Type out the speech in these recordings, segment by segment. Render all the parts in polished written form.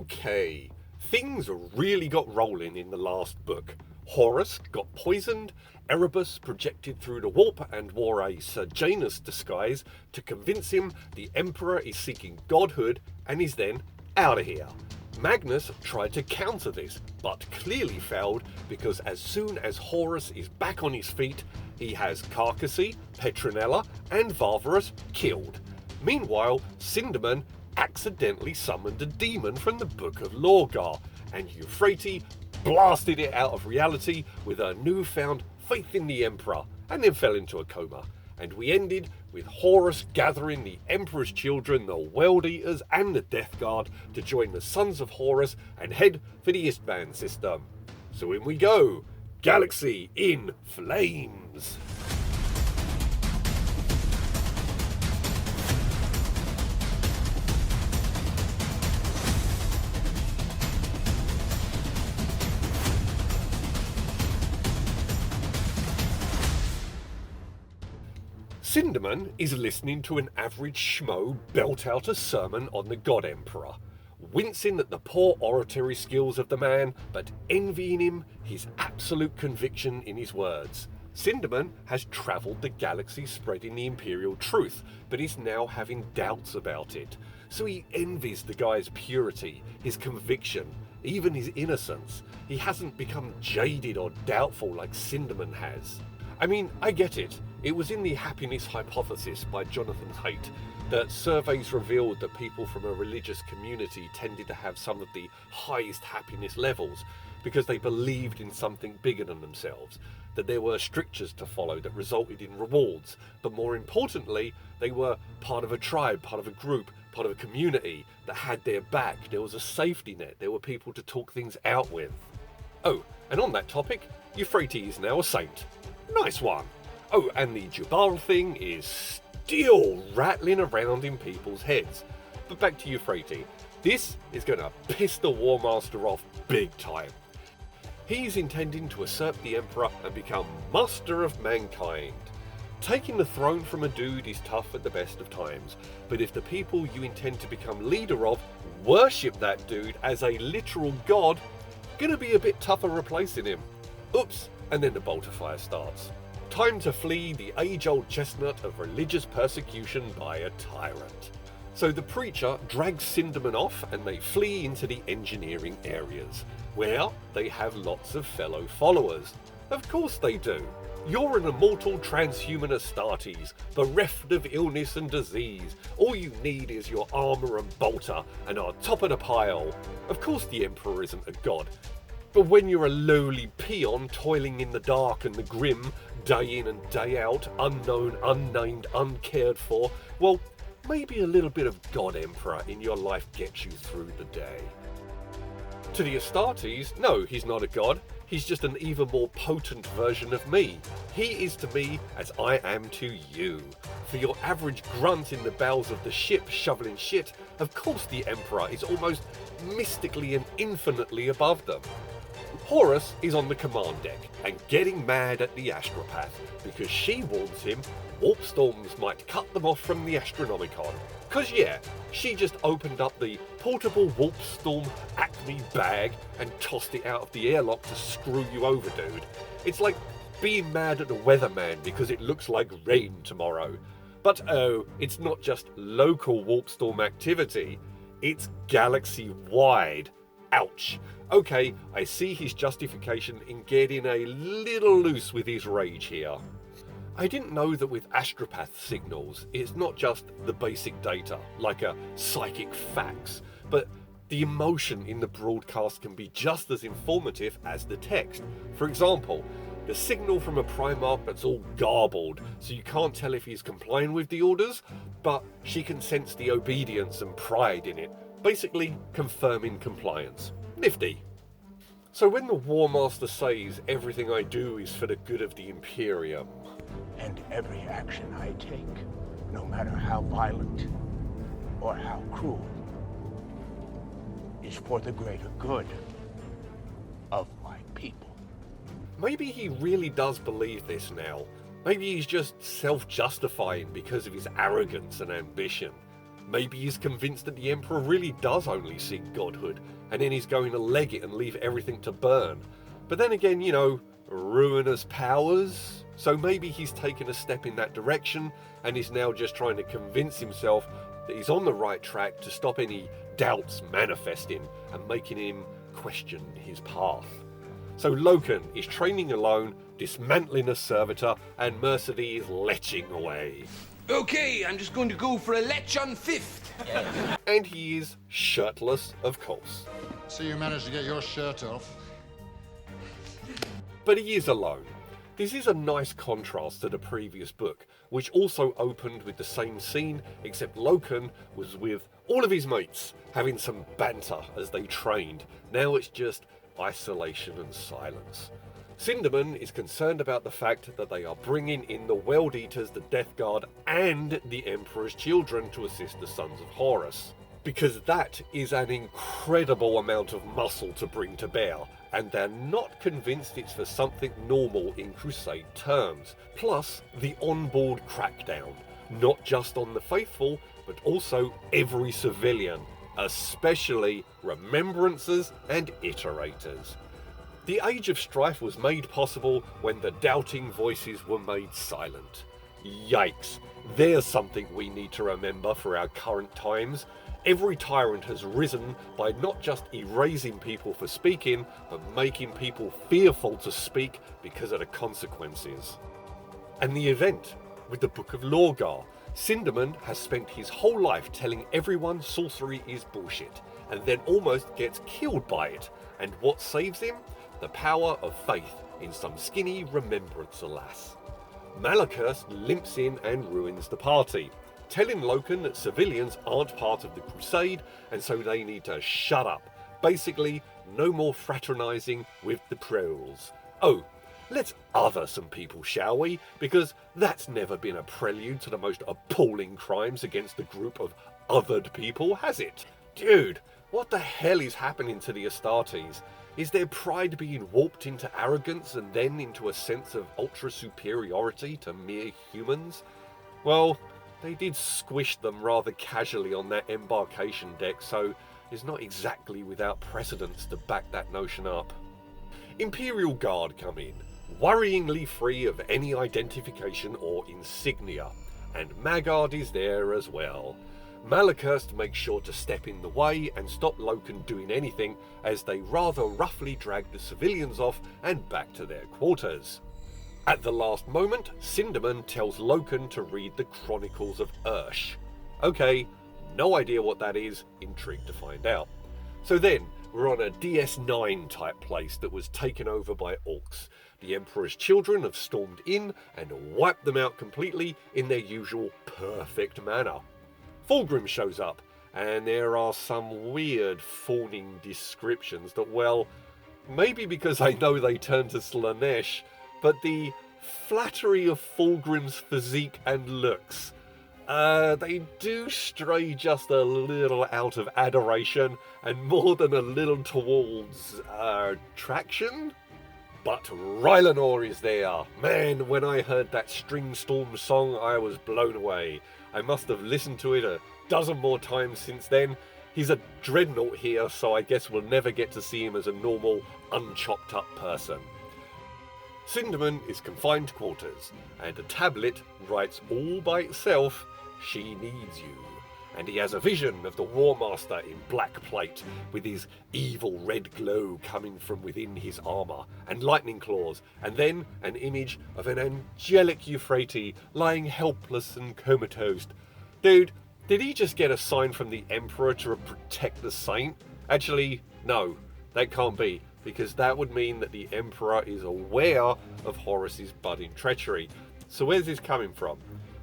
Okay, things really got rolling in the last book. Horus got poisoned, Erebus projected through the warp and wore a Sir Janus disguise to convince him the Emperor is seeking godhood and is then out of here. Magnus tried to counter this, but clearly failed because as soon as Horus is back on his feet, he has Carcassy, Petronella and Varvarus killed. Meanwhile, Cinderman accidentally summoned a demon from the Book of Lorgar, and Euphrates blasted it out of reality with her newfound faith in the Emperor, and then fell into a coma. And we ended with Horus gathering the Emperor's children, the World Eaters and the Death Guard, to join the Sons of Horus and head for the Istvan system. So in we go, Galaxy in Flames! Cinderman is listening to an average schmo belt out a sermon on the God Emperor, wincing at the poor oratory skills of the man, but envying him his absolute conviction in his words. Cinderman has travelled the galaxy spreading the imperial truth, but is now having doubts about it. So he envies the guy's purity, his conviction, even his innocence. He hasn't become jaded or doubtful like Cinderman has. I mean, I get it. It was in the happiness hypothesis by Jonathan Haidt that surveys revealed that people from a religious community tended to have some of the highest happiness levels because they believed in something bigger than themselves, that there were strictures to follow that resulted in rewards, but more importantly, they were part of a tribe, part of a group, part of a community that had their back. There was a safety net. There were people to talk things out with. Oh, and on that topic, Euphrates is now a saint. Nice one. Oh, and the Jubal thing is still rattling around in people's heads. But back to Euphrates. This is going to piss the War Master off big time. He's intending to usurp the Emperor and become master of mankind. Taking the throne from a dude is tough at the best of times, but if the people you intend to become leader of worship that dude as a literal god, gonna be a bit tougher replacing him. Oops, and then the bolt of fire starts. Time to flee the age-old chestnut of religious persecution by a tyrant. So the preacher drags Cinderman off and they flee into the engineering areas, where they have lots of fellow followers. Of course they do. You're an immortal transhuman Astartes, bereft of illness and disease. All you need is your armour and bolter, and are top of the pile. Of course the Emperor isn't a god. But when you're a lowly peon toiling in the dark and the grim, day in and day out, unknown, unnamed, uncared for, well, maybe a little bit of God Emperor in your life gets you through the day. To the Astartes, no, he's not a god. He's just an even more potent version of me. He is to me as I am to you. For your average grunt in the bowels of the ship shoveling shit, of course the Emperor is almost mystically and infinitely above them. Horus is on the command deck and getting mad at the astropath because she warns him warp storms might cut them off from the Astronomicon. Cause yeah, she just opened up the portable warp storm Acme bag and tossed it out of the airlock to screw you over, dude. It's like being mad at the weatherman because it looks like rain tomorrow. But oh, it's not just local warp storm activity, it's galaxy-wide. Ouch. Okay, I see his justification in getting a little loose with his rage here. I didn't know that with astropath signals, it's not just the basic data, like a psychic fax, but the emotion in the broadcast can be just as informative as the text. For example, the signal from a Primarch that's all garbled, so you can't tell if he's complying with the orders, but she can sense the obedience and pride in it, basically confirming compliance. Nifty. So when the War Master says everything I do is for the good of the Imperium, and every action I take, no matter how violent or how cruel, is for the greater good of my people. maybe he really does believe this now. Maybe he's just self-justifying because of his arrogance and ambition. Maybe he's convinced that the Emperor really does only seek godhood, and then he's going to leg it and leave everything to burn. But then again, ruinous powers? So maybe he's taken a step in that direction, and is now just trying to convince himself that he's on the right track to stop any doubts manifesting and making him question his path. So Loken is training alone, dismantling a servitor, and Mercedes is leching away. Okay, I'm just going to go for a lech on 5th. And he is shirtless, of course. So you managed to get your shirt off. But he is alone. This is a nice contrast to the previous book, which also opened with the same scene, except Loken was with all of his mates, having some banter as they trained. Now it's just isolation and silence. Sinderman is concerned about the fact that they are bringing in the World Eaters, the Death Guard, and the Emperor's children to assist the Sons of Horus. Because that is an incredible amount of muscle to bring to bear, and they're not convinced it's for something normal in Crusade terms. Plus, the onboard crackdown, not just on the faithful, but also every civilian, especially remembrancers and iterators. The Age of Strife was made possible when the doubting voices were made silent. Yikes, there's something we need to remember for our current times. Every tyrant has risen by not just erasing people for speaking, but making people fearful to speak because of the consequences. And the event with the Book of Lorgar. Sinderman has spent his whole life telling everyone sorcery is bullshit, and then almost gets killed by it. And what saves him? The power of faith in some skinny remembrancer lass. Malachus limps in and ruins the party, telling Loken that civilians aren't part of the crusade and so they need to shut up. Basically, no more fraternising with the proles. Oh, let's other some people, shall we? Because that's never been a prelude to the most appalling crimes against the group of othered people, has it? Dude, what the hell is happening to the Astartes? Is their pride being warped into arrogance and then into a sense of ultra-superiority to mere humans? Well, they did squish them rather casually on that embarkation deck, so it's not exactly without precedence to back that notion up. Imperial Guard come in, worryingly free of any identification or insignia, and Magard is there as well. Malachus makes sure to step in the way and stop Loken doing anything, as they rather roughly drag the civilians off and back to their quarters. At the last moment, Sinderman tells Loken to read the Chronicles of Ursh. Okay, no idea what that is, intrigued to find out. So then, we're on a DS9 type place that was taken over by orcs. The Emperor's children have stormed in and wiped them out completely in their usual perfect manner. Fulgrim shows up, and there are some weird fawning descriptions that, well, maybe because I know they turn to Slanesh, but the flattery of Fulgrim's physique and looks, they do stray just a little out of adoration and more than a little towards attraction. But Rylanor is there. Man, when I heard that String Storm song, I was blown away. I must have listened to it a dozen more times since then. He's a dreadnought here, so I guess we'll never get to see him as a normal, unchopped up person. Sinderman is confined to quarters, and a tablet writes all by itself, "She needs you." And he has a vision of the War Master in black plate, with his evil red glow coming from within his armour, and lightning claws, and then an image of an angelic Euphrates lying helpless and comatose. Dude, did he just get a sign from the Emperor to protect the saint? Actually, no, that can't be, because that would mean that the Emperor is aware of Horus's budding treachery. So where's this coming from?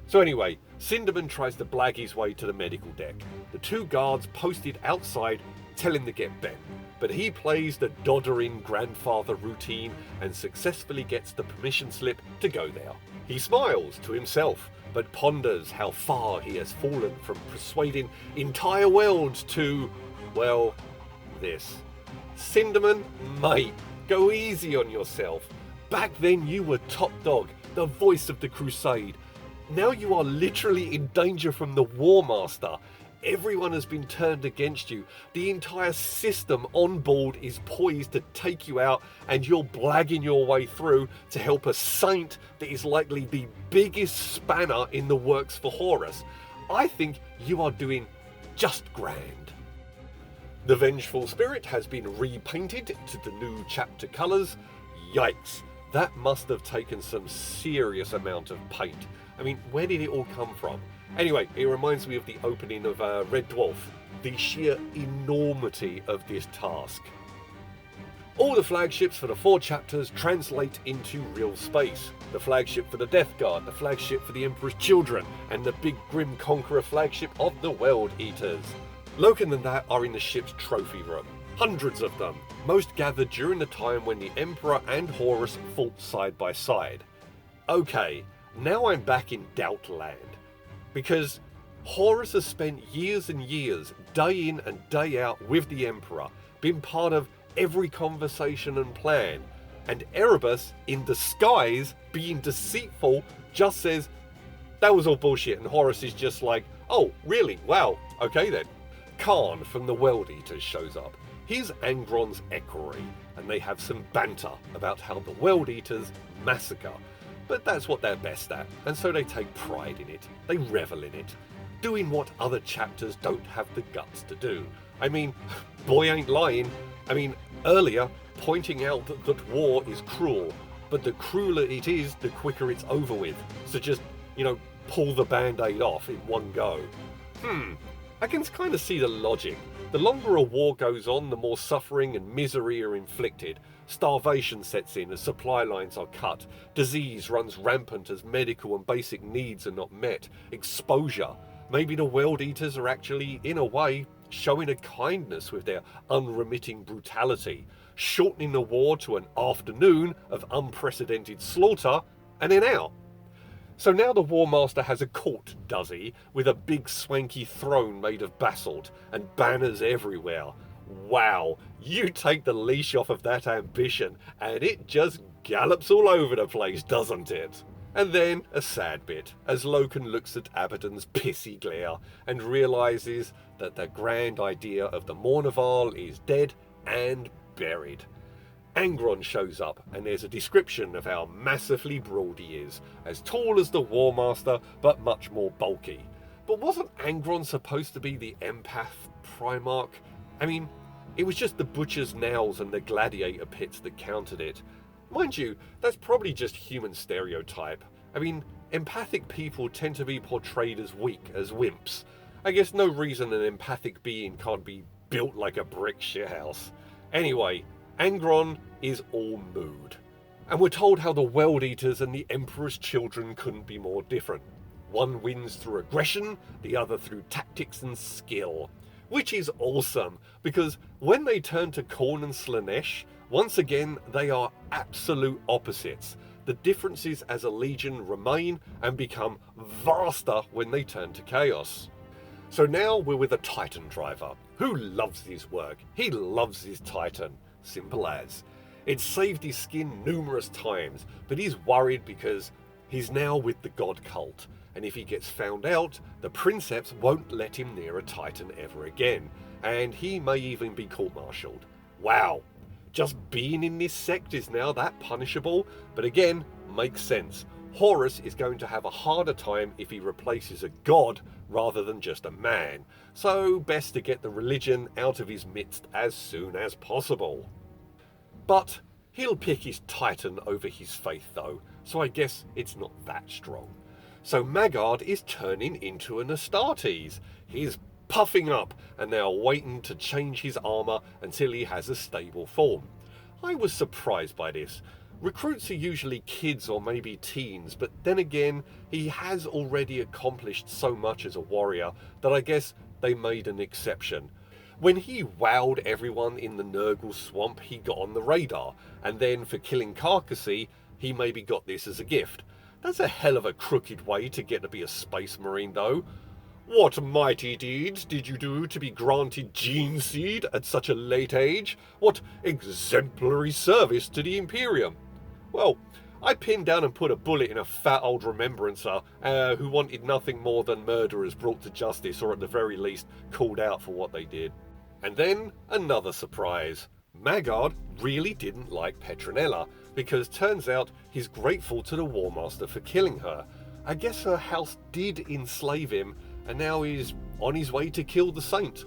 So anyway, Sinderman tries to blag his way to the medical deck. The two guards posted outside tell him to get bent, but he plays the doddering grandfather routine and successfully gets the permission slip to go there. He smiles to himself, but ponders how far he has fallen from persuading entire worlds to, well, this. Sinderman, mate, go easy on yourself. Back then you were top dog, the voice of the crusade. Now you are literally in danger from the War Master. Everyone has been turned against you. The entire system on board is poised to take you out, and you're blagging your way through to help a saint that is likely the biggest spanner in the works for Horus. I think you are doing just grand. The Vengeful Spirit has been repainted to the new chapter colours. Yikes, that must have taken some serious amount of paint. I mean, where did it all come from? Anyway, it reminds me of the opening of Red Dwarf, the sheer enormity of this task. All the flagships for the 4 chapters translate into real space. The flagship for the Death Guard, the flagship for the Emperor's Children, and the big Grim Conqueror flagship of the World Eaters. Loken and that are in the ship's trophy room. Hundreds of them, most gathered during the time when the Emperor and Horus fought side by side. Okay, now I'm back in Doubtland. Because Horus has spent years and years, day in and day out with the Emperor, been part of every conversation and plan, and Erebus, in disguise, being deceitful, just says, that was all bullshit, and Horus is just like, oh, really? Wow, okay then. Khan from the World Eaters shows up. He's Angron's equerry, and they have some banter about how the World Eaters massacre. But that's what they're best at, and so they take pride in it. They revel in it. Doing what other chapters don't have the guts to do. I mean, boy ain't lying. I mean, earlier, pointing out that war is cruel, but the crueler it is, the quicker it's over with. So just, pull the band-aid off in one go. I can kind of see the logic. The longer a war goes on, the more suffering and misery are inflicted. Starvation sets in as supply lines are cut. Disease runs rampant as medical and basic needs are not met. Exposure. Maybe the World Eaters are actually, in a way, showing a kindness with their unremitting brutality, shortening the war to an afternoon of unprecedented slaughter, and then out. So now the War Master has a court, does he, with a big swanky throne made of basalt and banners everywhere. Wow, you take the leash off of that ambition and it just gallops all over the place, doesn't it? And then a sad bit, as Loken looks at Abaddon's pissy glare and realises that the grand idea of the Mournival is dead and buried. Angron shows up, and there's a description of how massively broad he is, as tall as the War Master, but much more bulky. But wasn't Angron supposed to be the empath Primarch? I mean, it was just the butcher's nails and the gladiator pits that countered it. Mind you, that's probably just human stereotype. I mean, empathic people tend to be portrayed as weak, as wimps. I guess no reason an empathic being can't be built like a brick shithouse. Anyway, Angron is all mood. And we're told how the World Eaters and the Emperor's Children couldn't be more different. One wins through aggression, the other through tactics and skill. Which is awesome, because when they turn to Khorne and Slaanesh, once again they are absolute opposites. The differences as a legion remain and become vaster when they turn to Chaos. So now we're with a Titan driver, who loves his work. He loves his Titan. Simple as. It's saved his skin numerous times, but he's worried because he's now with the god cult, and if he gets found out, the Princeps won't let him near a Titan ever again, and he may even be court-martialed. Wow, just being in this sect is now that punishable, but again, makes sense. Horus is going to have a harder time if he replaces a god rather than just a man, so best to get the religion out of his midst as soon as possible. But he'll pick his Titan over his faith though, so I guess it's not that strong. So Maggard is turning into an Astartes. He's puffing up and they are waiting to change his armour until he has a stable form. I was surprised by this. Recruits are usually kids or maybe teens, but then again, he has already accomplished so much as a warrior that I guess they made an exception. When he wowed everyone in the Nurgle swamp, he got on the radar, and then for killing Carcassy, he maybe got this as a gift. That's a hell of a crooked way to get to be a Space Marine though. What mighty deeds did you do to be granted gene seed at such a late age? What exemplary service to the Imperium? Well, I pinned down and put a bullet in a fat old remembrancer who wanted nothing more than murderers brought to justice, or at the very least called out for what they did. And then another surprise. Maggard really didn't like Petronella, because turns out he's grateful to the Warmaster for killing her. I guess her house did enslave him, and now he's on his way to kill the saint.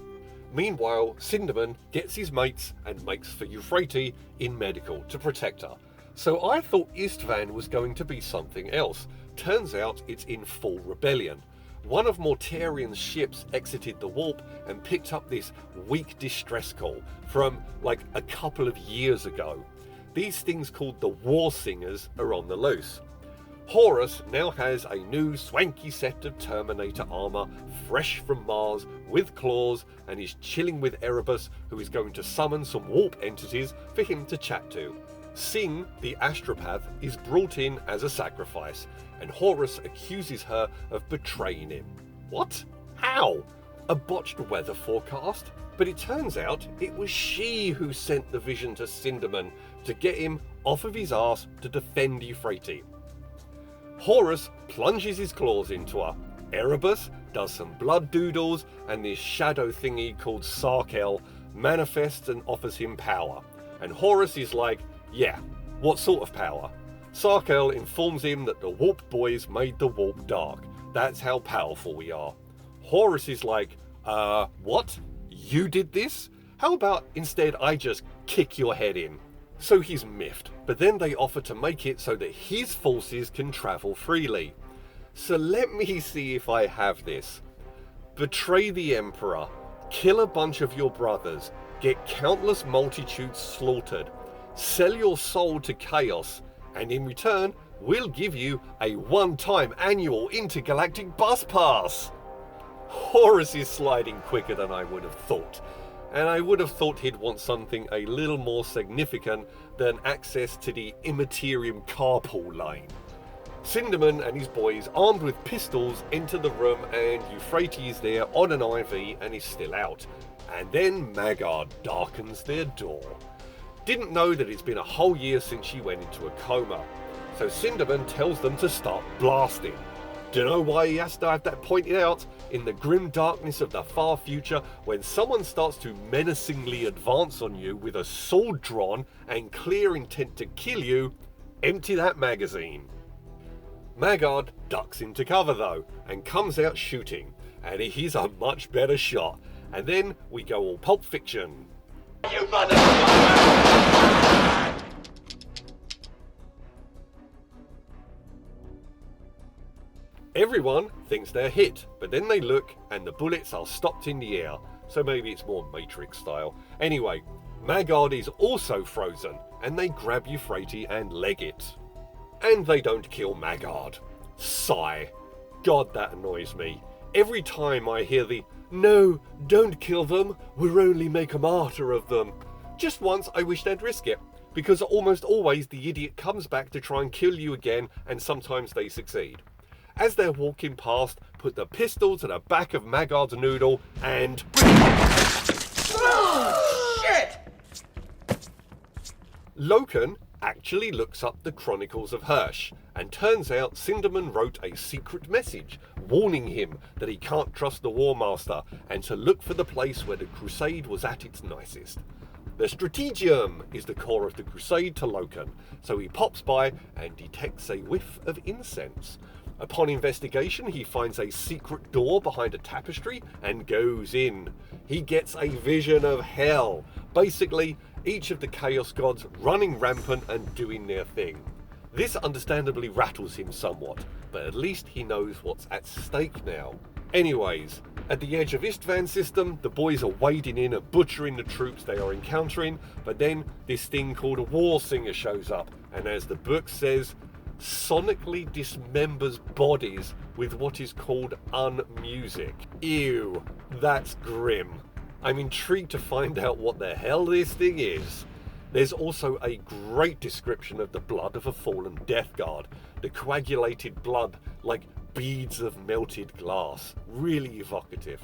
Meanwhile, Sindaman gets his mates and makes for Euphrates in medical to protect her. So I thought Istvan was going to be something else. Turns out it's in full rebellion. One of Mortarian's ships exited the warp and picked up this weak distress call from like a couple of years ago. These things called the War Singers are on the loose. Horus now has a new swanky set of Terminator armour, fresh from Mars, with claws, and is chilling with Erebus, who is going to summon some warp entities for him to chat to. Sing, the astropath, is brought in as a sacrifice, and Horus accuses her of betraying him. What? How? A botched weather forecast? But it turns out it was she who sent the vision to Sindaman to get him off of his arse to defend Euphrates. Horus plunges his claws into her. Erebus does some blood doodles, and this shadow thingy called Sarkel manifests and offers him power. And Horus is like, yeah, what sort of power? Sarkel informs him that the Warp Boys made the Warp dark. That's how powerful we are. Horus is like, what? You did this? How about instead I just kick your head in? So he's miffed, but then they offer to make it so that his forces can travel freely. So let me see if I have this. Betray the Emperor, kill a bunch of your brothers, get countless multitudes slaughtered, sell your soul to chaos, and in return, we'll give you a one-time annual intergalactic bus pass. Horus is sliding quicker than I would have thought. And I would have thought he'd want something a little more significant than access to the Immaterium carpool lane. Sindaman and his boys, armed with pistols, enter the room, and Euphrates is there on an IV and is still out. And then Maggard darkens their door. Didn't know that it's been a whole year since she went into a coma. So Sindaman tells them to start blasting. Dunno why he has to have that pointed out. In the grim darkness of the far future, when someone starts to menacingly advance on you with a sword drawn and clear intent to kill you, empty that magazine. Maggard ducks into cover though, and comes out shooting, and he's a much better shot. And then we go all Pulp Fiction. You motherfucker! Everyone thinks they're hit, but then they look and the bullets are stopped in the air, so maybe it's more Matrix style. Anyway, Maggard is also frozen, and they grab Euphrates and leg it. And they don't kill Maggard. Sigh. God, that annoys me. Every time I hear the, "No, don't kill them, we'll only make a martyr of them." Just once I wish they'd risk it, because almost always the idiot comes back to try and kill you again, and sometimes they succeed. As they're walking past, put the pistol to the back of Maggard's noodle and... Oh, shit! Loken actually looks up the Chronicles of Hirsch, and turns out Sindaman wrote a secret message warning him that he can't trust the Warmaster and to look for the place where the crusade was at its nicest. The Strategium is the core of the crusade to Loken, so he pops by and detects a whiff of incense. Upon investigation, he finds a secret door behind a tapestry and goes in. He gets a vision of hell. Basically, each of the Chaos Gods running rampant and doing their thing. This understandably rattles him somewhat, but at least he knows what's at stake now. Anyways, at the edge of Istvan's system, the boys are wading in and butchering the troops they are encountering, but then this thing called a War Singer shows up, and as the book says, sonically dismembers bodies with what is called unmusic. Ew, that's grim. I'm intrigued to find out what the hell this thing is. There's also a great description of the blood of a fallen Death Guard. The coagulated blood like beads of melted glass. Really evocative.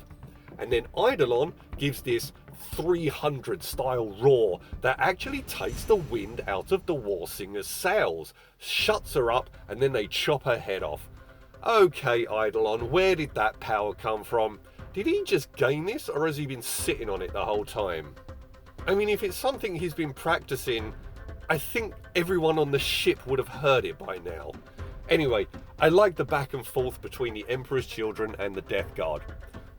and then Eidolon gives this 300 style roar that actually takes the wind out of the war singer's sails, shuts her up, and then they chop her head off. Okay, Eidolon, where did that power come from? Did he just gain this, or has he been sitting on it the whole time? I mean, if it's something he's been practicing, I think everyone on the ship would have heard it by now. Anyway, I like the back and forth between the Emperor's children and the Death Guard.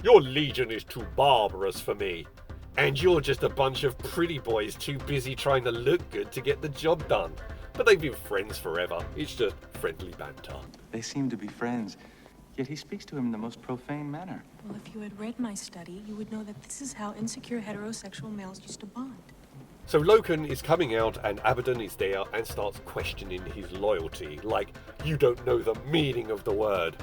Your legion is too barbarous for me. And you're just a bunch of pretty boys too busy trying to look good to get the job done. But they've been friends forever. It's just friendly banter. They seem to be friends, yet he speaks to him in the most profane manner. Well, if you had read my study, you would know that this is how insecure heterosexual males used to bond. So Loken is coming out and Abaddon is there and starts questioning his loyalty, like, you don't know the meaning of the word.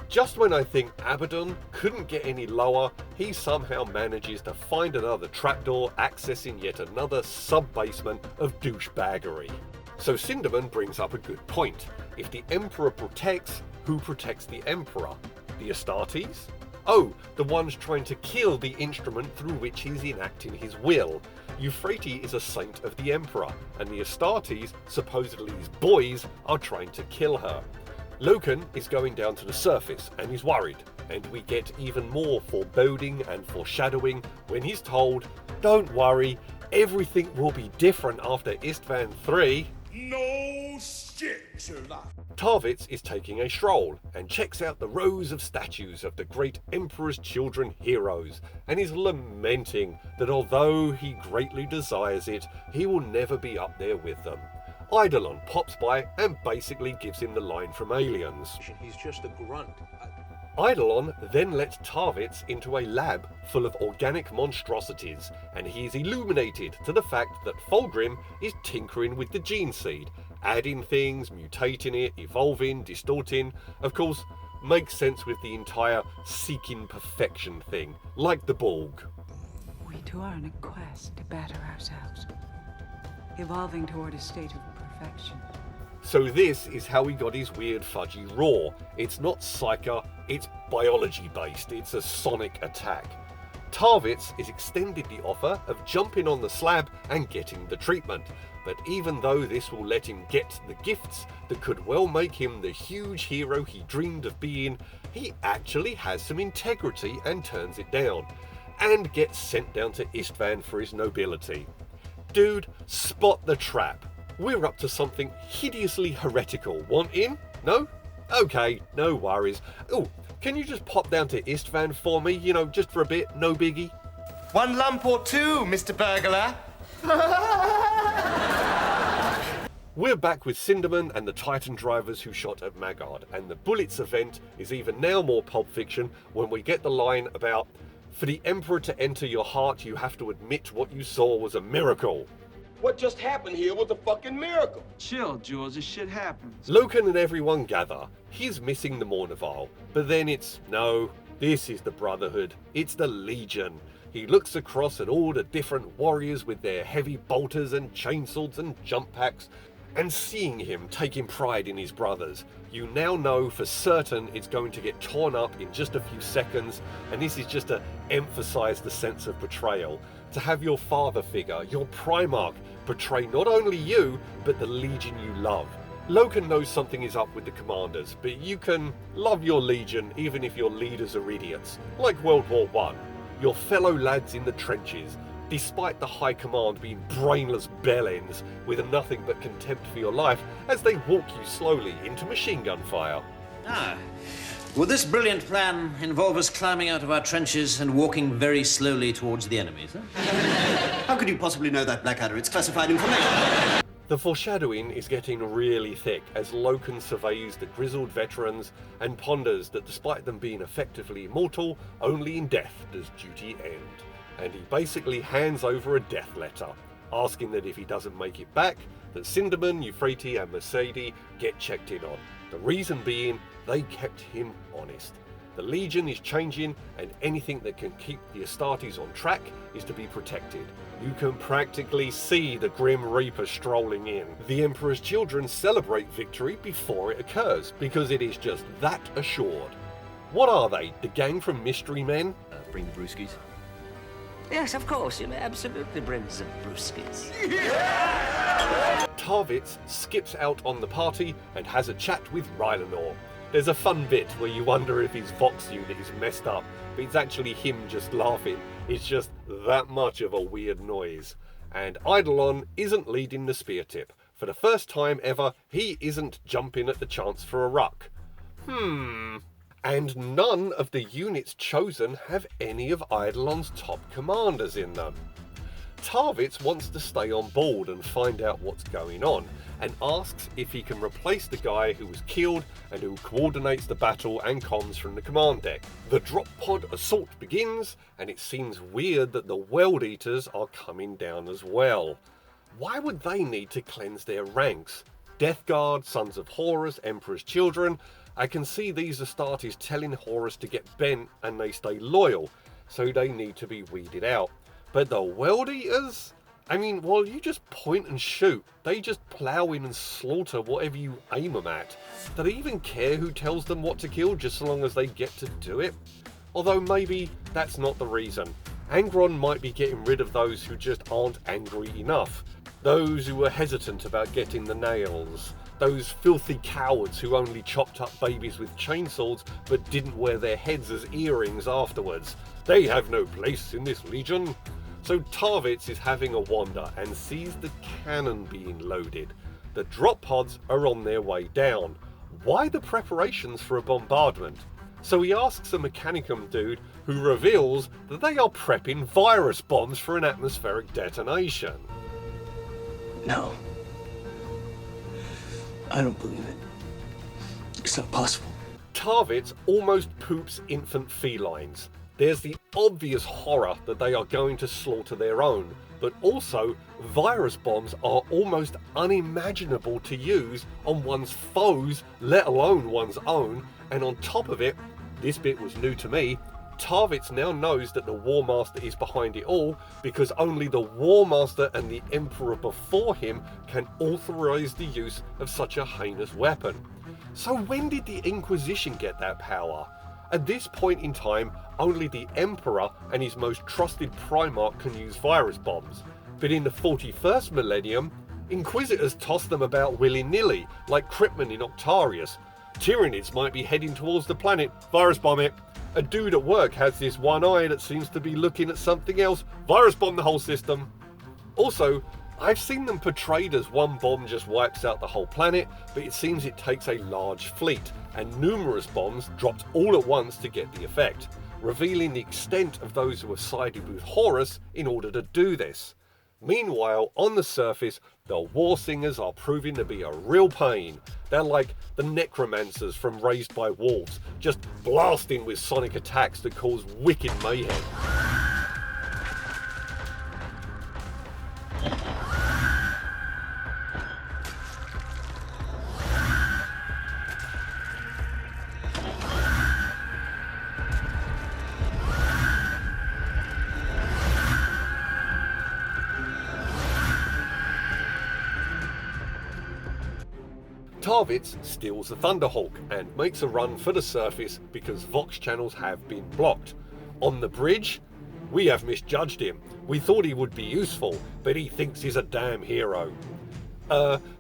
Just when I think Abaddon couldn't get any lower, he somehow manages to find another trapdoor accessing yet another sub-basement of douchebaggery. So Cinderman brings up a good point. If the Emperor protects, who protects the Emperor? The Astartes? Oh, the ones trying to kill the instrument through which he's enacting his will. Euphrates is a saint of the Emperor, and the Astartes, supposedly his boys, are trying to kill her. Loken is going down to the surface and he's worried, and we get even more foreboding and foreshadowing when he's told, don't worry, everything will be different after Istvan 3. No shit, Sherlock. Tarvitz is taking a stroll and checks out the rows of statues of the great Emperor's children heroes and is lamenting that although he greatly desires it, he will never be up there with them. Eidolon pops by and basically gives him the line from Aliens. He's just a grunt. Eidolon then lets Tarvitz into a lab full of organic monstrosities, and he is illuminated to the fact that Fulgrim is tinkering with the gene seed, adding things, mutating it, evolving, distorting. Of course, makes sense with the entire seeking perfection thing, like the Borg. We too are on a quest to better ourselves, evolving toward a state of perfection. So this is how he got his weird fudgy roar. It's not psyker, it's biology based, it's a sonic attack. Tarvitz is extended the offer of jumping on the slab and getting the treatment, but even though this will let him get the gifts that could well make him the huge hero he dreamed of being, he actually has some integrity and turns it down, and gets sent down to Istvan for his nobility. Dude, spot the trap. We're up to something hideously heretical. Want in? No? Okay, no worries. Oh, can you just pop down to Istvan for me? You know, just for a bit, no biggie. One lump or two, Mr. Burglar. We're back with Cinderman and the Titan drivers who shot at Magard, and the Bullets event is even now more Pulp Fiction when we get the line about, for the Emperor to enter your heart, you have to admit what you saw was a miracle. What just happened here was a fucking miracle. Chill, Jules, this shit happens. Loken and everyone gather. He's missing the Mournival, but then it's, no, this is the Brotherhood. It's the Legion. He looks across at all the different warriors with their heavy bolters and chainswords and jump packs, and seeing him taking pride in his brothers, you now know for certain it's going to get torn up in just a few seconds, and this is just to emphasize the sense of betrayal. To have your father figure, your Primarch, betray not only you, but the Legion you love. Loken knows something is up with the commanders, but you can love your Legion even if your leaders are idiots, like World War I. Your fellow lads in the trenches, despite the High Command being brainless bellends with nothing but contempt for your life as they walk you slowly into machine gun fire. Would this brilliant plan involve us climbing out of our trenches and walking very slowly towards the enemies? How could you possibly know that, Blackadder? It's classified information. The foreshadowing is getting really thick as Loken surveys the grizzled veterans and ponders that despite them being effectively immortal, only in death does duty end. And he basically hands over a death letter, asking that if he doesn't make it back, that Cinderman, Euphrates and Mercedes get checked in on. The reason being, they kept him honest. The Legion is changing, and anything that can keep the Astartes on track is to be protected. You can practically see the Grim Reaper strolling in. The Emperor's children celebrate victory before it occurs, because it is just that assured. What are they, the gang from Mystery Men? bring the brewskis? Yes, of course, you may absolutely bring some brewskis. Tarvitz skips out on the party and has a chat with Rylanor. There's a fun bit where you wonder if his Vox unit is messed up, but it's actually him just laughing. It's just that much of a weird noise. And Eidolon isn't leading the spear tip. For the first time ever, he isn't jumping at the chance for a ruck. And none of the units chosen have any of Eidolon's top commanders in them. Tarvitz wants to stay on board and find out what's going on, and asks if he can replace the guy who was killed and who coordinates the battle and comms from the command deck. The drop pod assault begins, and it seems weird that the Weld Eaters are coming down as well. Why would they need to cleanse their ranks? Death Guard, Sons of Horus, Emperor's Children. I can see these Astartes telling Horus to get bent and they stay loyal, so they need to be weeded out. But the Weld Eaters? I mean, well, you just point and shoot. They just plow in and slaughter whatever you aim them at. Do they even care who tells them what to kill, just so long as they get to do it? Although maybe that's not the reason. Angron might be getting rid of those who just aren't angry enough. Those who were hesitant about getting the nails. Those filthy cowards who only chopped up babies with chainsaws but didn't wear their heads as earrings afterwards. They have no place in this legion. So Tarvitz is having a wander and sees the cannon being loaded. The drop pods are on their way down. Why the preparations for a bombardment? So he asks a Mechanicum dude who reveals that they are prepping virus bombs for an atmospheric detonation. No. I don't believe it. It's not possible. Tarvitz almost poops infant felines. There's the obvious horror that they are going to slaughter their own, but also virus bombs are almost unimaginable to use on one's foes, let alone one's own, and on top of it, this bit was new to me, Tarvitz now knows that the War Master is behind it all because only the War Master and the Emperor before him can authorize the use of such a heinous weapon. So when did the Inquisition get that power? At this point in time, only the Emperor and his most trusted Primarch can use virus bombs. But in the 41st millennium, Inquisitors toss them about willy-nilly, like Krypton in Octarius. Tyranids might be heading towards the planet, virus bomb it. A dude at work has this one eye that seems to be looking at something else, virus bomb the whole system. Also, I've seen them portrayed as one bomb just wipes out the whole planet, but it seems it takes a large fleet, and numerous bombs dropped all at once to get the effect, revealing the extent of those who were sided with Horus in order to do this. Meanwhile, on the surface, the War Singers are proving to be a real pain. They're like the necromancers from Raised by Wolves, just blasting with sonic attacks that cause wicked mayhem. Tarvitz steals the Thunderhawk and makes a run for the surface because Vox channels have been blocked. On the bridge, we have misjudged him. We thought he would be useful, but he thinks he's a damn hero.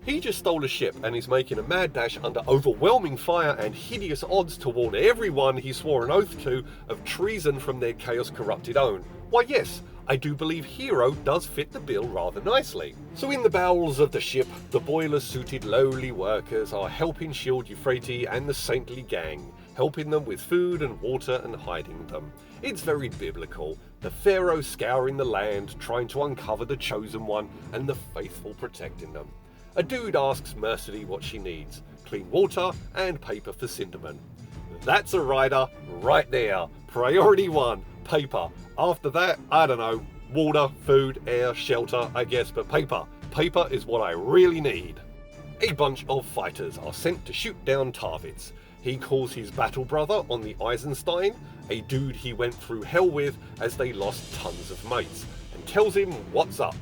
He just stole a ship and is making a mad dash under overwhelming fire and hideous odds to warn everyone he swore an oath to of treason from their chaos-corrupted own. Why yes, I do believe hero does fit the bill rather nicely. So in the bowels of the ship, the boiler-suited lowly workers are helping shield Euphrates and the saintly gang, helping them with food and water and hiding them. It's very biblical, the Pharaoh scouring the land, trying to uncover the chosen one, and the faithful protecting them. A dude asks Mercedes what she needs, clean water and paper for Cinderman. That's a rider right there. Priority 1, paper. After that, I don't know, water, food, air, shelter, I guess, but paper. Paper is what I really need. A bunch of fighters are sent to shoot down Tarvitz. He calls his battle brother on the Eisenstein, a dude he went through hell with as they lost tons of mates, and tells him what's up.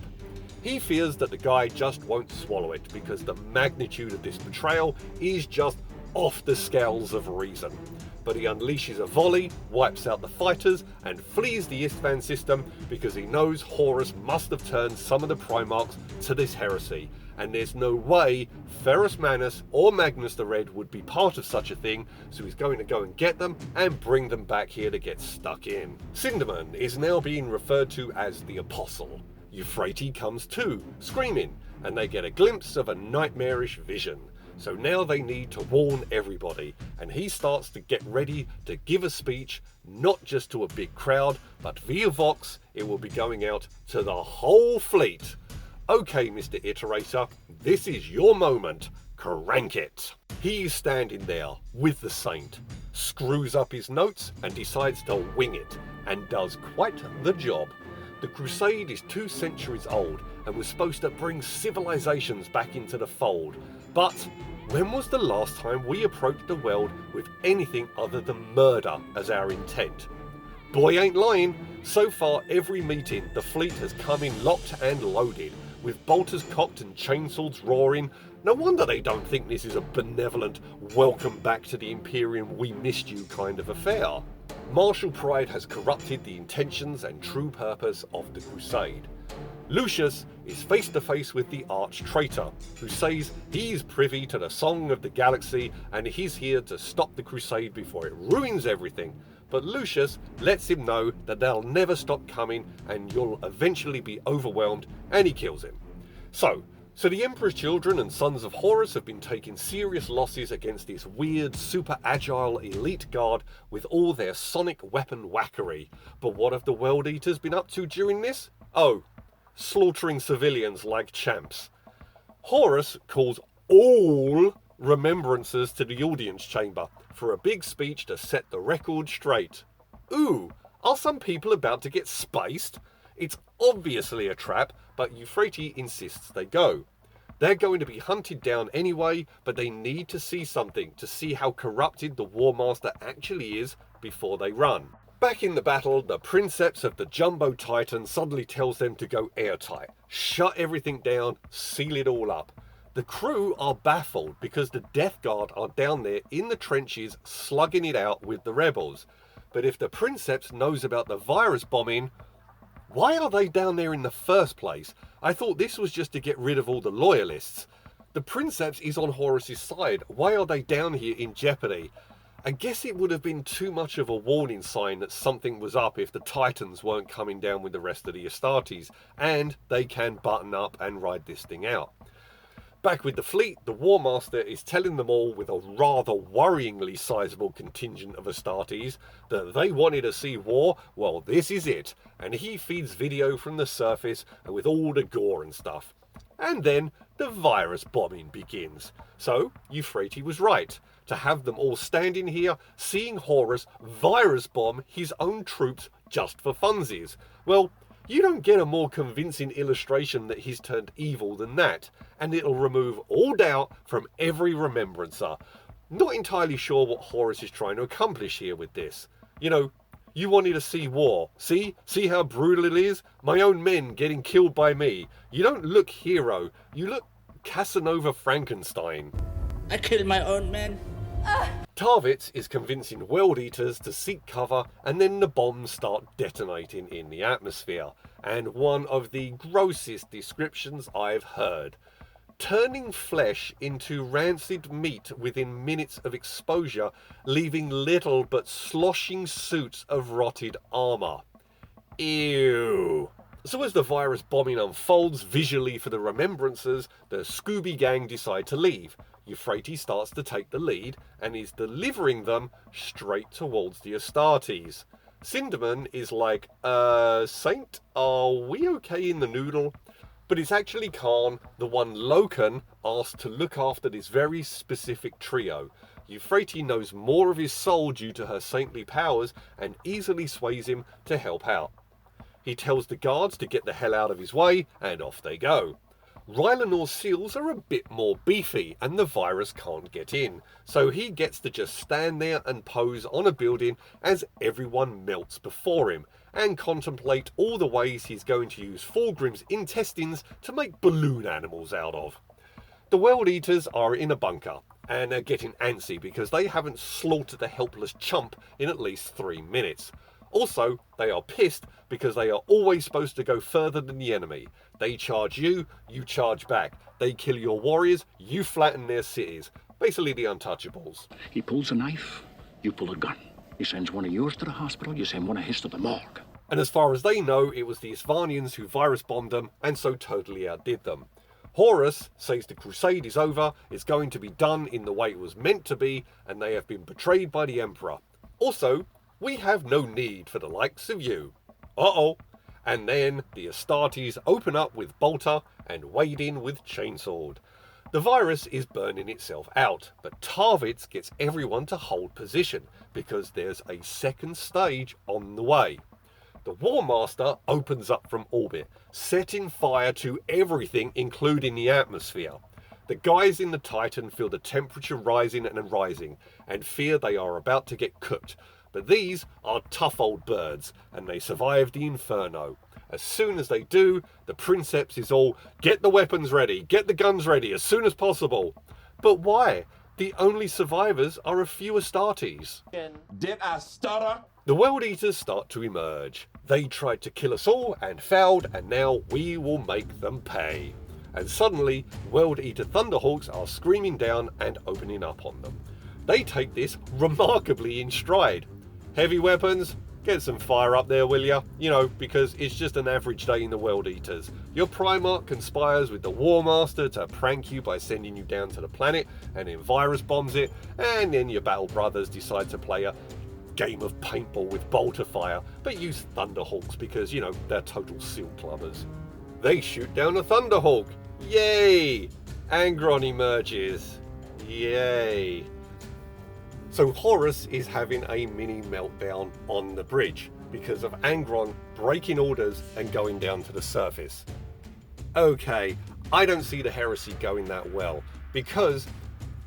He fears that the guy just won't swallow it because the magnitude of this betrayal is just off the scales of reason. but he unleashes a volley, wipes out the fighters, and flees the Istvan system because he knows Horus must have turned some of the Primarchs to this heresy, and there's no way Ferrus Manus or Magnus the Red would be part of such a thing, so he's going to go and get them and bring them back here to get stuck in. Sindaman is now being referred to as the Apostle. Euphrates comes too, screaming, and they get a glimpse of a nightmarish vision. So now they need to warn everybody, and he starts to get ready to give a speech, not just to a big crowd, but via Vox, it will be going out to the whole fleet. Okay, Mr. Iterator, this is your moment. Crank it. He's standing there with the Saint, screws up his notes and decides to wing it, and does quite the job. The Crusade is 2 centuries old and was supposed to bring civilizations back into the fold. But when was the last time we approached the world with anything other than murder as our intent? Boy ain't lying. So far, every meeting, the fleet has come in locked and loaded, with bolters cocked and chainswords roaring. No wonder they don't think this is a benevolent, welcome back to the Imperium, we missed you kind of affair. Martial pride has corrupted the intentions and true purpose of the Crusade. Lucius is face to face with the arch traitor, who says he's privy to the song of the galaxy and he's here to stop the Crusade before it ruins everything. But Lucius lets him know that they'll never stop coming and you'll eventually be overwhelmed, and he kills him. So the Emperor's children and sons of Horus have been taking serious losses against this weird, super agile elite guard with all their sonic weapon whackery. But what have the World Eaters been up to during this? Oh, slaughtering civilians like champs. Horus calls all remembrances to the audience chamber for a big speech to set the record straight. Ooh, are some people about to get spaced? It's obviously a trap, but Euphrates insists they go. They're going to be hunted down anyway, but they need to see something to see how corrupted the War Master actually is before they run. Back in the battle, the Princeps of the Jumbo Titan suddenly tells them to go airtight, shut everything down, seal it all up. The crew are baffled because the Death Guard are down there in the trenches slugging it out with the rebels. But if the Princeps knows about the virus bombing, why are they down there in the first place? I thought this was just to get rid of all the loyalists. The Princeps is on Horus's side. Why are they down here in jeopardy? I guess it would have been too much of a warning sign that something was up if the Titans weren't coming down with the rest of the Astartes, and they can button up and ride this thing out. Back with the fleet, the War Master is telling them all, with a rather worryingly sizable contingent of Astartes, that they wanted to see war. Well, this is it, and he feeds video from the surface and with all the gore and stuff. And then the virus bombing begins. So Euphrates was right to have them all standing here seeing Horus virus bomb his own troops just for funsies. Well, you don't get a more convincing illustration that he's turned evil than that, and it'll remove all doubt from every remembrancer. Not entirely sure what Horus is trying to accomplish here with this. You know, you wanted to see war. See how brutal it is? My own men getting killed by me. You don't look hero, you look Casanova Frankenstein. I killed my own men. Tarvitz is convincing World Eaters to seek cover, and then the bombs start detonating in the atmosphere. And one of the grossest descriptions I've heard. Turning flesh into rancid meat within minutes of exposure, leaving little but sloshing suits of rotted armour. Ew. So as the virus bombing unfolds visually for the remembrancers, the Scooby Gang decide to leave. Euphrates starts to take the lead and is delivering them straight towards the Astartes. Sindaman is like, Saint, are we okay in the noodle? But it's actually Khan, the one Loken asked to look after this very specific trio. Euphrates knows more of his soul due to her saintly powers and easily sways him to help out. He tells the guards to get the hell out of his way, and off they go. Rylanor's seals are a bit more beefy and the virus can't get in, so he gets to just stand there and pose on a building as everyone melts before him, and contemplate all the ways he's going to use Fulgrim's intestines to make balloon animals out of. The World Eaters are in a bunker, and are getting antsy because they haven't slaughtered a helpless chump in at least 3 minutes. Also, they are pissed because they are always supposed to go further than the enemy. They charge you, you charge back. They kill your warriors, you flatten their cities. Basically the untouchables. He pulls a knife, you pull a gun. He sends one of yours to the hospital, you send one of his to the morgue. And as far as they know, it was the Isvanians who virus bombed them and so totally outdid them. Horus says the crusade is over, it's going to be done in the way it was meant to be, and they have been betrayed by the Emperor. Also, we have no need for the likes of you. Uh-oh. And then the Astartes open up with Bolter and wade in with Chainsword. The virus is burning itself out, but Tarvitz gets everyone to hold position because there's a second stage on the way. The War Master opens up from orbit, setting fire to everything including the atmosphere. The guys in the Titan feel the temperature rising and rising and fear they are about to get cooked. But these are tough old birds, and they survive the inferno. As soon as they do, the Princeps is all, get the weapons ready, get the guns ready as soon as possible. But why? The only survivors are a few Astartes. Did I stutter? The World Eaters start to emerge. They tried to kill us all and failed, and now we will make them pay. And suddenly, World Eater Thunderhawks are screaming down and opening up on them. They take this remarkably in stride. Heavy weapons, get some fire up there, will ya? You know, because it's just an average day in the World Eaters. Your Primarch conspires with the War Master to prank you by sending you down to the planet and then virus bombs it, and then your Battle Brothers decide to play a game of paintball with bolter fire, but use Thunderhawks because, you know, they're total seal clubbers. They shoot down a Thunderhawk. Yay! Angron emerges. Yay! So Horus is having a mini meltdown on the bridge because of Angron breaking orders and going down to the surface. Okay, I don't see the heresy going that well because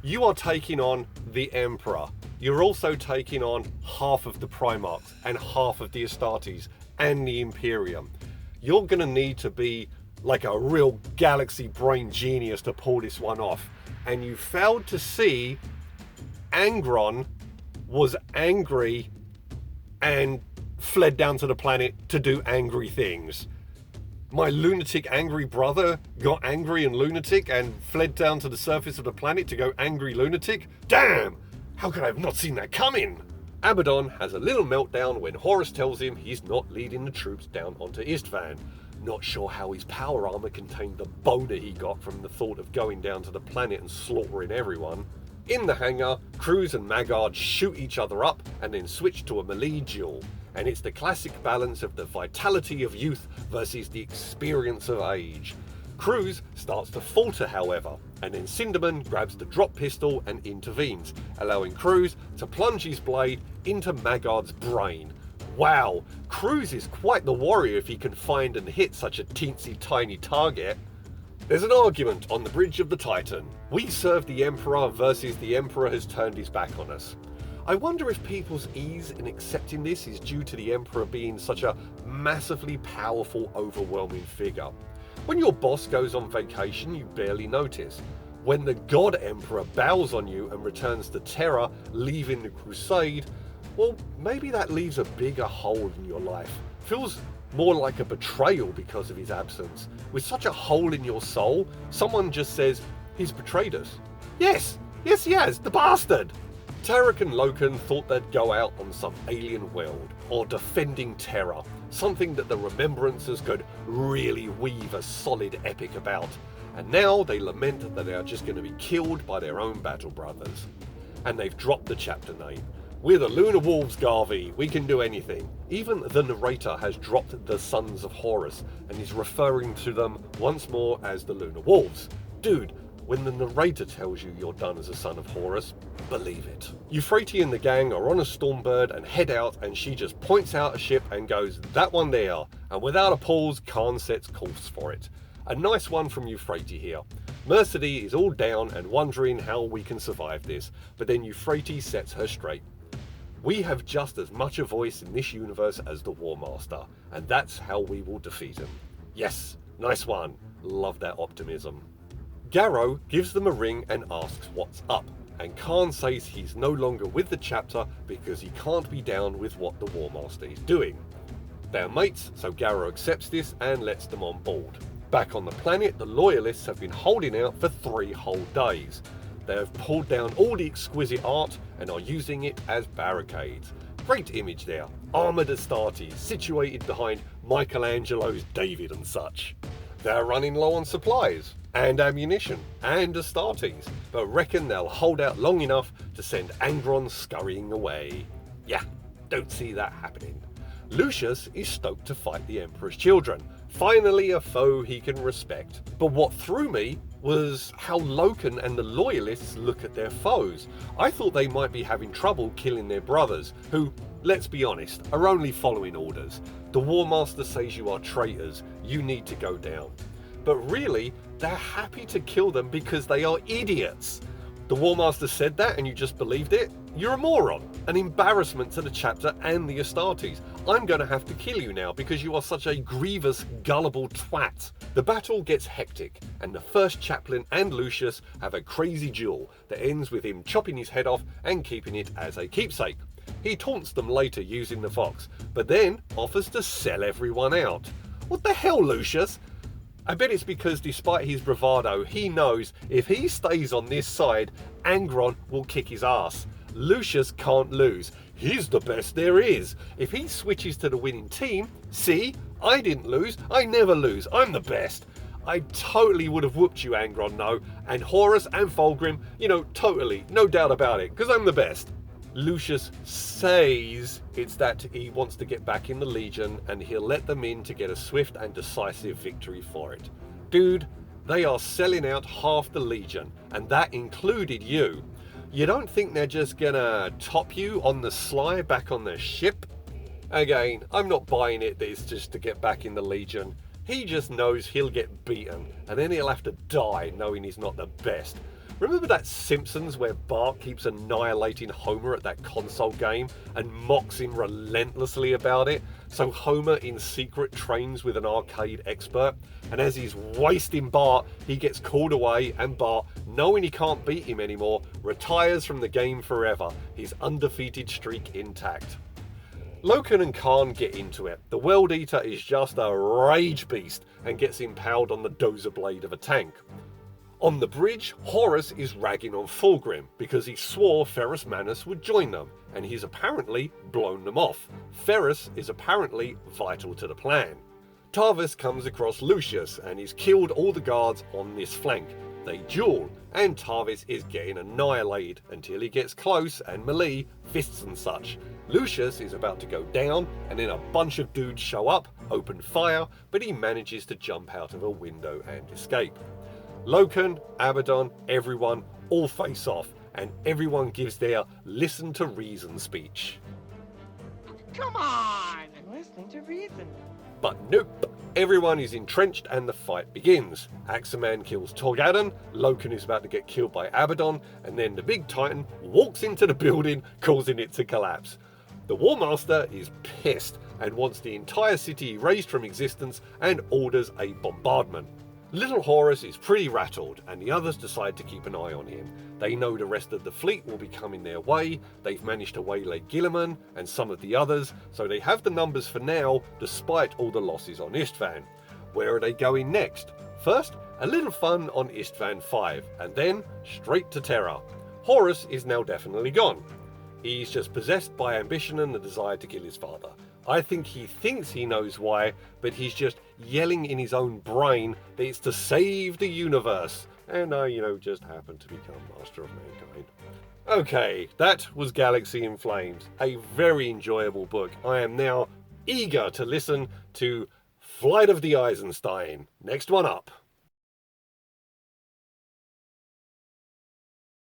you are taking on the Emperor. You're also taking on half of the Primarchs and half of the Astartes and the Imperium. You're going to need to be like a real galaxy brain genius to pull this one off. And you failed to see Angron was angry and fled down to the planet to do angry things. My lunatic angry brother got angry and lunatic and fled down to the surface of the planet to go angry lunatic? Damn! How could I have not seen that coming? Abaddon has a little meltdown when Horus tells him he's not leading the troops down onto Istvan. Not sure how his power armor contained the boner he got from the thought of going down to the planet and slaughtering everyone. In the hangar, Krux and Maggard shoot each other up and then switch to a melee duel. And it's the classic balance of the vitality of youth versus the experience of age. Krux starts to falter, however, and then Cinderman grabs the drop pistol and intervenes, allowing Krux to plunge his blade into Maggard's brain. Wow, Krux is quite the warrior if he can find and hit such a teensy tiny target. There's an argument on the bridge of the Titan. We serve the Emperor versus the Emperor has turned his back on us. I wonder if people's ease in accepting this is due to the Emperor being such a massively powerful, overwhelming figure. When your boss goes on vacation, you barely notice. When the God Emperor bows on you and returns to Terra, leaving the Crusade, well, maybe that leaves a bigger hole in your life. Feels more like a betrayal because of his absence. With such a hole in your soul, someone just says, he's betrayed us. Yes he has, the bastard! Tarek and Loken thought they'd go out on some alien world, or defending Terra, something that the Remembrancers could really weave a solid epic about. And now they lament that they are just going to be killed by their own battle brothers. And they've dropped the chapter name. We're the Lunar Wolves, Garvey. We can do anything. Even the narrator has dropped the Sons of Horus and is referring to them once more as the Lunar Wolves. Dude, when the narrator tells you you're done as a Son of Horus, believe it. Euphrates and the gang are on a Stormbird and head out, and she just points out a ship and goes, that one there. And without a pause, Khan sets course for it. A nice one from Euphrates here. Mercedes is all down and wondering how we can survive this, but then Euphrates sets her straight. We have just as much a voice in this universe as the War Master, and that's how we will defeat him. Yes, nice one. Love that optimism. Garrow gives them a ring and asks what's up. and Khan says he's no longer with the chapter because he can't be down with what the War Master is doing. They're mates, so Garrow accepts this and lets them on board. Back on the planet, the Loyalists have been holding out for 3 whole days. They have pulled down all the exquisite art and are using it as barricades. Great image there, armoured Astartes situated behind Michelangelo's David and such. They're running low on supplies and ammunition and Astartes, but reckon they'll hold out long enough to send Angron scurrying away. Yeah, don't see that happening. Lucius is stoked to fight the Emperor's children, finally a foe he can respect. But what threw me was how Loken and the Loyalists look at their foes. I thought they might be having trouble killing their brothers, who, let's be honest, are only following orders. The War Master says you are traitors, you need to go down. But really, they're happy to kill them because they are idiots. The War Master said that and you just believed it? You're a moron, an embarrassment to the chapter and the Astartes. I'm going to have to kill you now because you are such a grievous, gullible twat. The battle gets hectic, and the first chaplain and Lucius have a crazy duel that ends with him chopping his head off and keeping it as a keepsake. He taunts them later using the fox, but then offers to sell everyone out. What the hell, Lucius? I bet it's because despite his bravado, he knows if he stays on this side, Angron will kick his ass. Lucius can't lose. He's the best there is. If he switches to the winning team, see, I didn't lose, I never lose, I'm the best. I totally would have whooped you, Angron, no, and Horus and Fulgrim, totally, no doubt about it, because I'm the best. Lucius says it's that he wants to get back in the Legion and he'll let them in to get a swift and decisive victory for it. Dude, they are selling out half the Legion, and that included you. You don't think they're just gonna top you on the sly back on the ship? Again, I'm not buying it that it's just to get back in the Legion. He just knows he'll get beaten, and then he'll have to die knowing he's not the best. Remember that Simpsons where Bart keeps annihilating Homer at that console game and mocks him relentlessly about it? So Homer in secret trains with an arcade expert, and as he's wasting Bart, he gets called away and Bart, knowing he can't beat him anymore, retires from the game forever, his undefeated streak intact. Loken and Khan get into it. The World Eater is just a rage beast and gets impaled on the dozer blade of a tank. On the bridge, Horus is ragging on Fulgrim because he swore Ferrus Manus would join them, and he's apparently blown them off. Ferrus is apparently vital to the plan. Tarvis comes across Lucius and he's killed all the guards on this flank. They duel, and Tarvis is getting annihilated until he gets close and melee, fists and such. Lucius is about to go down, and then a bunch of dudes show up, open fire, but he manages to jump out of a window and escape. Loken, Abaddon, everyone, all face off, and everyone gives their listen to reason speech. Come on! I'm listening to reason. But nope, everyone is entrenched and the fight begins. Axeman kills Torgadon, Loken is about to get killed by Abaddon, and then the big titan walks into the building, causing it to collapse. The War Master is pissed and wants the entire city erased from existence and orders a bombardment. Little Horus is pretty rattled, and the others decide to keep an eye on him. They know the rest of the fleet will be coming their way, they've managed to waylay Guilliman and some of the others, so they have the numbers for now, despite all the losses on Istvan. Where are they going next? First, a little fun on Istvan 5, and then straight to Terra. Horus is now definitely gone. He's just possessed by ambition and the desire to kill his father. I think he thinks he knows why, but he's just yelling in his own brain that it's to save the universe. And I, just happen to become Master of Mankind. Okay, that was Galaxy in Flames. A very enjoyable book. I am now eager to listen to Flight of the Eisenstein. Next one up.